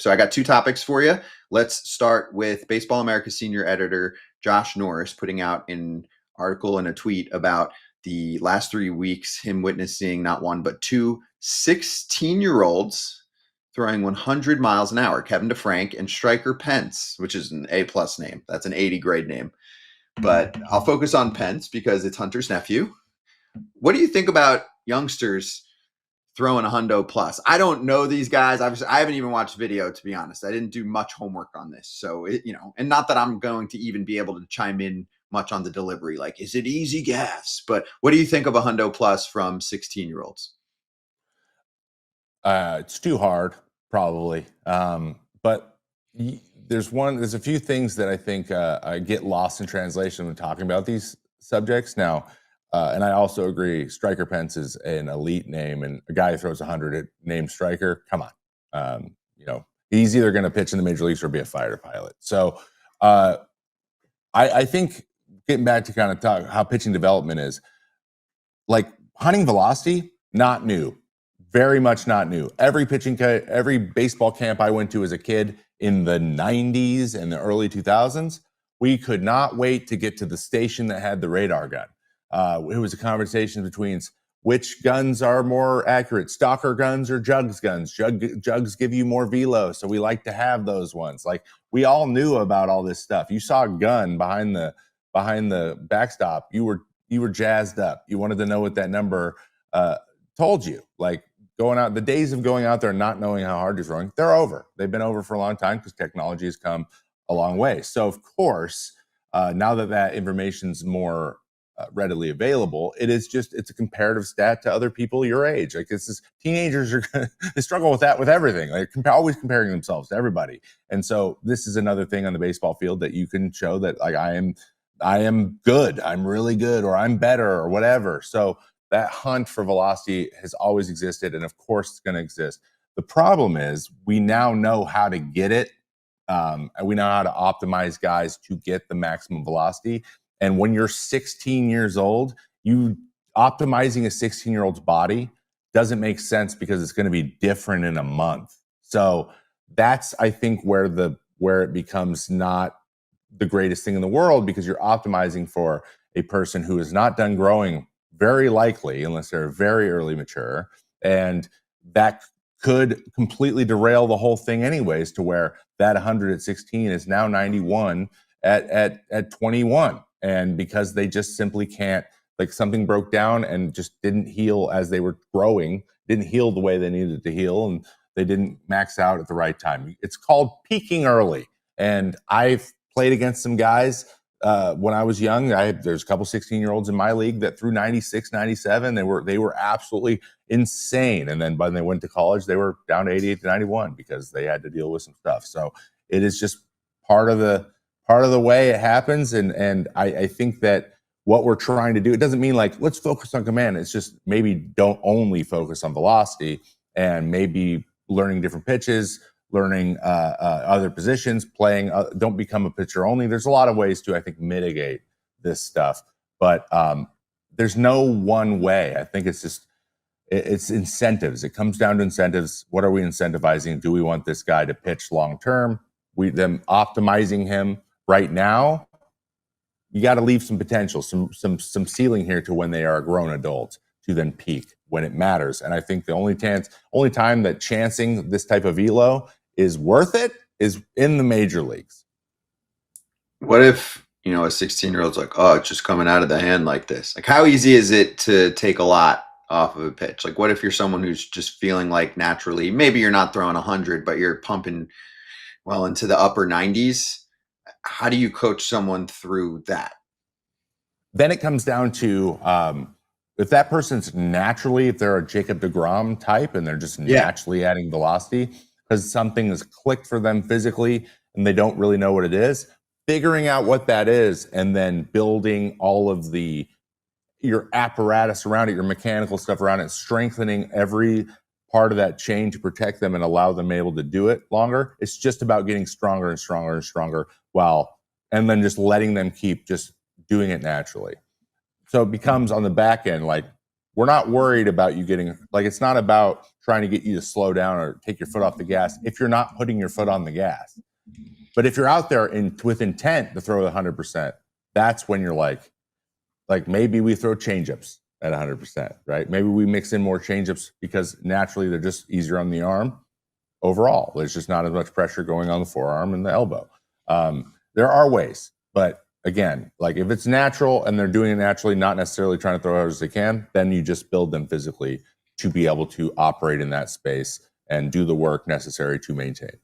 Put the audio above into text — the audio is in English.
So I got two topics for you. Let's start with Baseball America senior editor Josh Norris putting out an article and a tweet about the last 3 weeks, him witnessing not one, but two 16-year-olds throwing 100 miles an hour, Kevin Defrank and Striker Pence, which is an A-plus name. That's an 80 grade name. But I'll focus on Pence because it's Hunter's nephew. What do you think about youngsters throwing a hundo plus? I don't know these guys. I haven't even watched video, to be honest. I didn't do much homework on this. So, and not that I'm going to even be able to chime in much on the delivery. Like, is it easy gas? But what do you think of a hundo plus from 16-year-olds? It's too hard, probably. But there's a few things that I think I get lost in translation when talking about these subjects. Now, and I also agree, Striker Pence is an elite name, and a guy who throws 100 named Striker, come on. He's either going to pitch in the major leagues or be a fighter pilot. So I think getting back to kind of talk how pitching development is, like hunting velocity, not new. Very much not new. Every baseball camp I went to as a kid in the 90s and the early 2000s, we could not wait to get to the station that had the radar gun. It was a conversation between which guns are more accurate, stalker guns or jugs guns. Jugs give you more velo, so we like to have those ones. Like, we all knew about all this stuff. You saw a gun behind the backstop, you were jazzed up. You wanted to know what that number told you. Like, the days of going out there and not knowing how hard you're throwing, they're over. They've been over for a long time because technology has come a long way. So, of course, now that information's more readily available, it's a comparative stat to other people your age. Like, teenagers they struggle with that with everything. Like, always comparing themselves to everybody. And so this is another thing on the baseball field that you can show that, like, I am good, I'm really good, or I'm better, or whatever. So that hunt for velocity has always existed, and of course it's going to exist. The problem is we now know how to get it, and we know how to optimize guys to get the maximum velocity. And when you're 16 years old, optimizing a 16-year-old's body doesn't make sense because it's going to be different in a month. So that's, I think, where it becomes not the greatest thing in the world, because you're optimizing for a person who is not done growing, very likely, unless they're very early mature. And that could completely derail the whole thing anyways, to where that 100 at 16 is now 91 at 21. And because they just simply can't, like, something broke down and just didn't heal as they were growing, didn't heal the way they needed to heal, and they didn't max out at the right time. It's called peaking early. And I've played against some guys when I was young. There's a couple 16-year-olds in my league that threw 96, 97. They were absolutely insane. And then when they went to college, they were down to 88 to 91 because they had to deal with some stuff. So it is just part of the way it happens. And I think that what we're trying to do, it doesn't mean like, let's focus on command. It's just maybe don't only focus on velocity, and maybe learning different pitches, learning other positions, playing. Don't become a pitcher only. There's a lot of ways to, I think, mitigate this stuff. But there's no one way. I think it's incentives. It comes down to incentives. What are we incentivizing? Do we want this guy to pitch long term? Them optimizing him right now. You got to leave some potential, some ceiling here to when they are a grown adult to then peak when it matters. And I think the only time that chancing this type of velo is worth it is in the major leagues. What if, a 16-year-old's like, oh, it's just coming out of the hand like this? Like, how easy is it to take a lot off of a pitch? Like, what if you're someone who's just feeling like naturally, maybe you're not throwing 100, but you're pumping well into the upper 90s? How do you coach someone through that? Then it comes down to if that person's if they're a Jacob deGrom type and they're just naturally adding velocity because something has clicked for them physically and they don't really know what it is, figuring out what that is and then building all of your apparatus around it, your mechanical stuff around it, strengthening every part of that chain to protect them and allow them able to do it longer. It's just about getting stronger and stronger and stronger and then just letting them keep just doing it naturally. So it becomes on the back end, like we're not worried about you getting, like, it's not about trying to get you to slow down or take your foot off the gas if you're not putting your foot on the gas. But if you're out there with intent to throw 100%, that's when you're like maybe we throw changeups at 100%, right? Maybe we mix in more changeups because naturally they're just easier on the arm. Overall, there's just not as much pressure going on the forearm and the elbow. There are ways, but again, like if it's natural and they're doing it naturally, not necessarily trying to throw as they can, then you just build them physically to be able to operate in that space and do the work necessary to maintain.